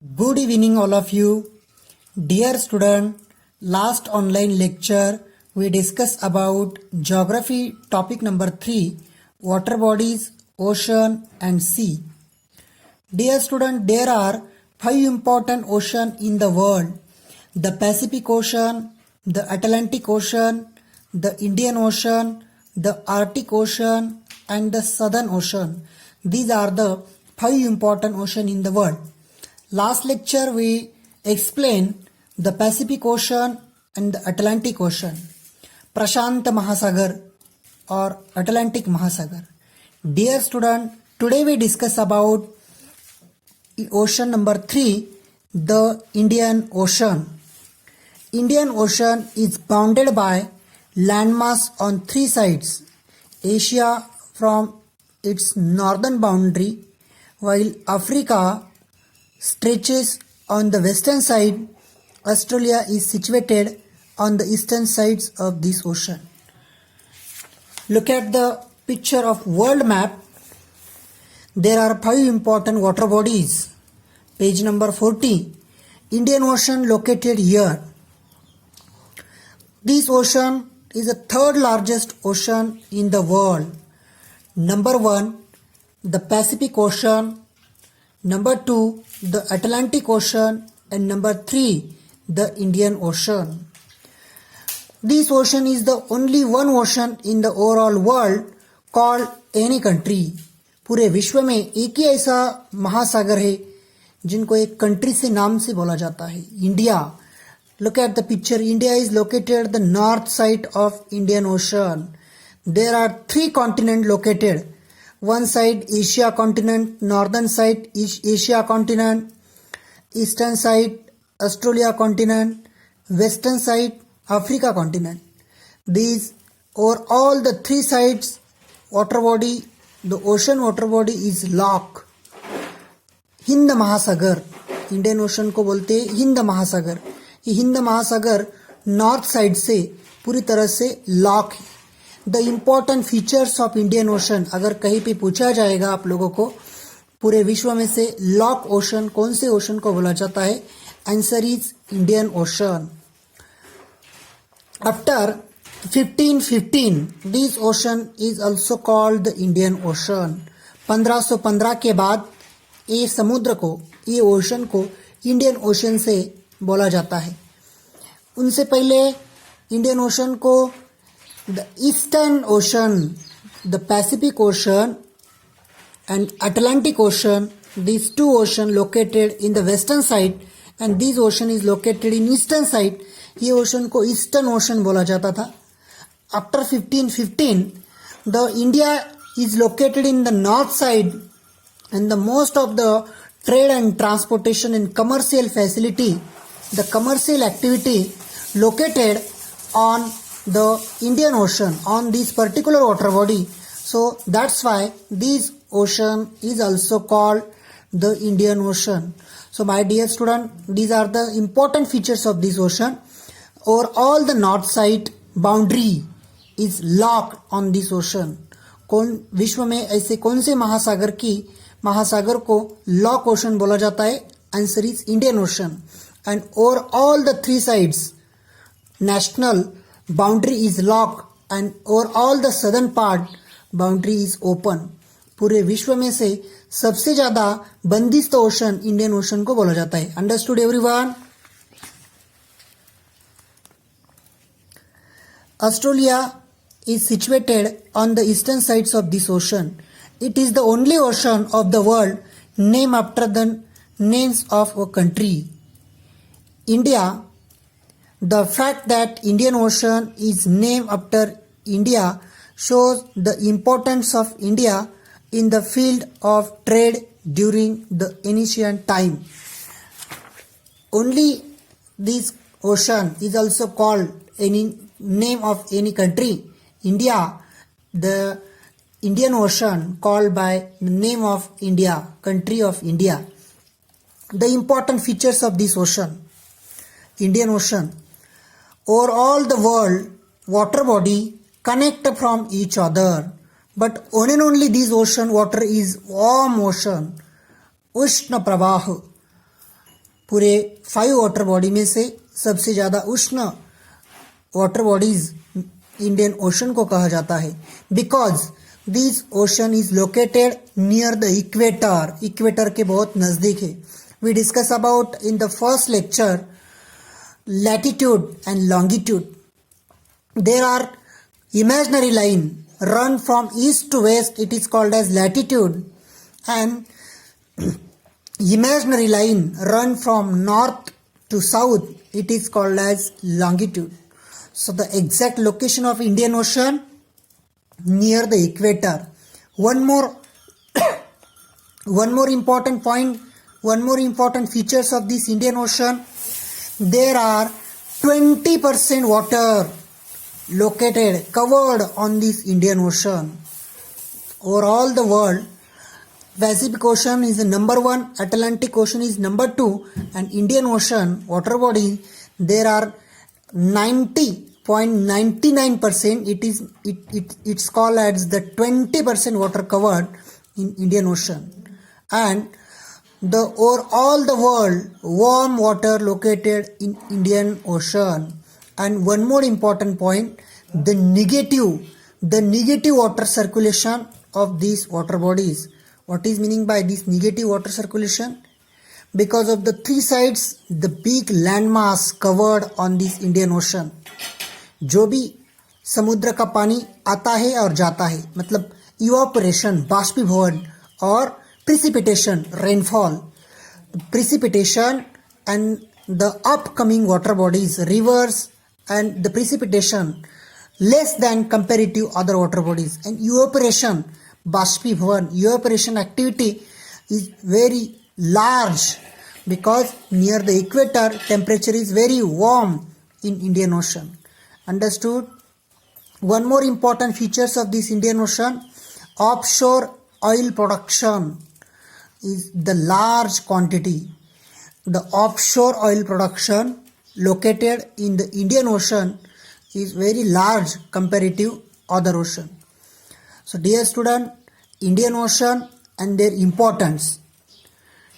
Good evening, all of you. Dear student, last online lecture we discussed about geography topic number 3, water bodies, ocean and sea. Dear student, there are 5 important oceans in the world: the Pacific Ocean, the Atlantic Ocean, the Indian Ocean, the Arctic Ocean, and the Southern Ocean. These are the 5 important oceans in the world. Last lecture we explained the Pacific Ocean and the Atlantic Ocean, Prashant Mahasagar or Atlantic Mahasagar. Dear student, today we discuss about ocean number 3, the Indian Ocean. Indian Ocean is bounded by landmass on 3 sides: Asia from its northern boundary, while Africa stretches on the western side. Australia is situated on the eastern sides of this ocean. Look at the picture of world map. There are 5 important water bodies. Page number 40. Indian Ocean located here. This ocean is the third largest ocean in the world. Number 1, the Pacific Ocean. Number 2, the Atlantic Ocean, and number 3, the Indian Ocean. This ocean is the only one ocean in the overall world called any country. पूरे विश्व में एक ही ऐसा महासागर है जिनको एक country से नाम से बोला जाता है, India. Look at the picture. India is located at the north side of Indian Ocean. There are 3 continents located. One side Asia continent, northern side Asia continent, eastern side Australia continent, western side Africa continent. These or all the 3 sides water body, the ocean water body is locked. Hind महासागर, Indian ocean को बोलते हैं हिंद महासागर. ये हिंद महासागर north side से पूरी तरह से लॉक है. The important features of Indian ocean, अगर कहीं पे पूछा जाएगा आप लोगों को पूरे विश्व में से लॉक ओशन कौन से ओशन को बोला जाता है, answer is Indian ocean. After 1515 this ocean is also called the Indian ocean. 1515 के बाद ये समुद्र को, ये ओशन को इंडियन ओशन से बोला जाता है. उनसे पहले इंडियन ओशन को the Eastern Ocean, the Pacific Ocean and Atlantic Ocean, these 2 oceans located in the western side and this ocean is located in eastern side. ये ocean को Eastern Ocean बोला जाता था. After 1515, the India is located in the north side and the most of the trade and transportation and commercial facility, the commercial activity located on the Indian Ocean, on this particular water body. So that's why this ocean is also called the Indian Ocean. So my dear student, these are the important features of this ocean. Or all the north side boundary is locked on this ocean. कौन विश्व में ऐसे कौन से महासागर को lock ocean बोला जाता है, answer is Indian ocean. And over all the 3 sides national boundary is locked and over all the southern part boundary is open. पूरे विश्व में से सबसे ज्यादा बंदिस्त ओशन इंडियन ओशन को बोला जाता है. Understood everyone? Australia is situated on the eastern sides of this ocean. It is the only ocean of the world named after the names of a country. India, the fact that Indian Ocean is named after India shows the importance of India in the field of trade during the ancient time. Only this ocean is also called any name of any country. India, the Indian Ocean called by the name of India, country of India. The important features of this ocean, Indian Ocean. Over all the world, water body connect from each other, but only this ocean water is warm ocean, Ushna Pravaha. पूरे 5 water body में से सबसे ज़्यादा उष्ण water bodies Indian ocean को कहा जाता है, because this ocean is located near the equator, equator के बहुत नज़दीक है. We discuss about in the first lecture latitude and longitude. There are imaginary line run from east to west, it is called as latitude, and imaginary line run from north to south, it is called as longitude. So the exact location of Indian Ocean near the equator. One more important point, one more important features of this Indian Ocean, there are 20% water located, covered on this Indian Ocean. Overall the world, Pacific Ocean is the number 1, Atlantic Ocean is number 2, and Indian Ocean water body, there are 90.99%. It's called as the 20% water covered in Indian Ocean, and the overall the world warm water located in Indian Ocean. And one more important point, the negative water circulation of these water bodies. What is meaning by this negative water circulation? Because of the 3 sides, the big landmass covered on this Indian Ocean. जो भी समुद्र का पानी आता है और जाता है, मतलब इवापोरेशन बाष्पीभवन और precipitation rainfall, precipitation and the upcoming water bodies, rivers, and the precipitation less than comparative other water bodies, and evaporation बाष्पीभवन, evaporation activity is very large because near the equator temperature is very warm in Indian Ocean. Understood? One more important features of this Indian Ocean, offshore oil production is the large quantity. The offshore oil production located in the Indian Ocean is very large comparative other ocean. So dear student, Indian Ocean and their importance.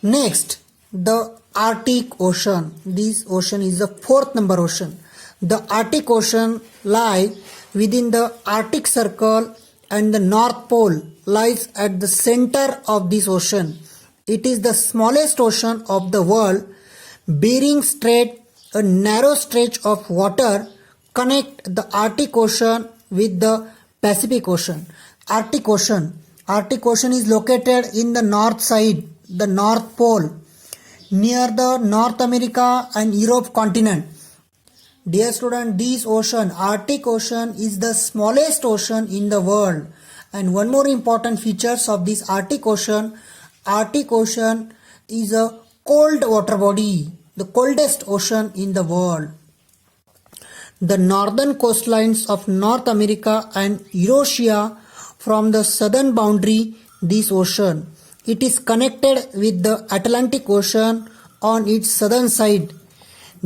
Next, the Arctic Ocean. This ocean is the 4th number ocean. The Arctic Ocean lies within the Arctic Circle, and the North Pole lies at the center of this ocean. It is the smallest ocean of the world. Bering Strait, a narrow stretch of water, connect the Arctic Ocean with the Pacific Ocean. Arctic Ocean is located in the north side, the North Pole, near the North America and Europe continent. Dear student, this ocean, Arctic Ocean, is the smallest ocean in the world. And one more important features of this Arctic Ocean is a cold water body, the coldest ocean in the world. The northern coastlines of North America and Eurasia from the southern boundary this ocean. It is connected with the Atlantic Ocean on its southern side.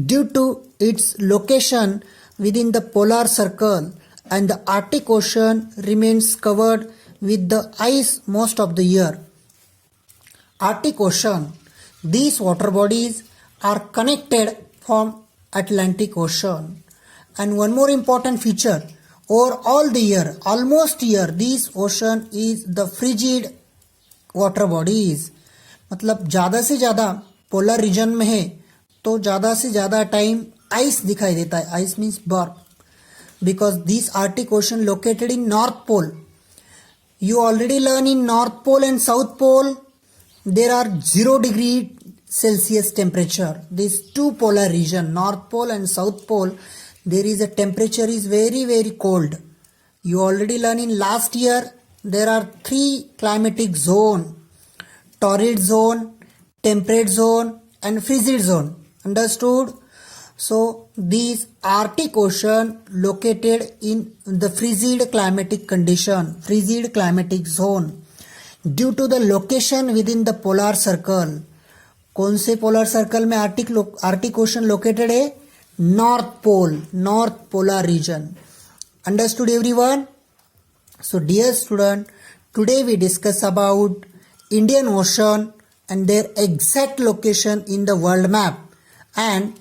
Due to its location within the polar circle, and the Arctic Ocean remains covered with the ice most of the year. Arctic Ocean, these water bodies are connected from Atlantic Ocean. And one more important feature, over all the year, almost year, this ocean is the frigid water bodies. मतलब ज़्यादा से ज़्यादा polar region में है तो ज़्यादा से ज़्यादा टाइम आइस दिखाई देता है. आइस मीन्स बर्फ. Because this Arctic Ocean located in North Pole. You already learn in North Pole and South Pole there are 0 degree Celsius temperature. These two polar region, North Pole and South Pole, there is a temperature is very cold. You already learn in last year there are 3 climatic zone: torrid zone, temperate zone and frigid zone. Understood? So this Arctic Ocean located in the frigid climatic condition, frigid climatic zone, due to the location within the polar circle. कौन से polar circle में arctic ocean located है? North pole, north polar region. Understood everyone? So dear student, today we discuss about Indian ocean and their exact location in the world map, and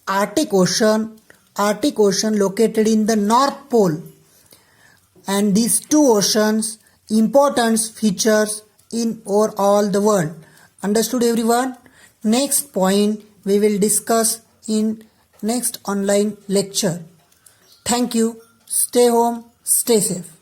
Arctic Ocean located in the North Pole. And these two oceans important features in overall the world. Understood everyone? Next point we will discuss in next online lecture. Thank you. Stay home, stay safe.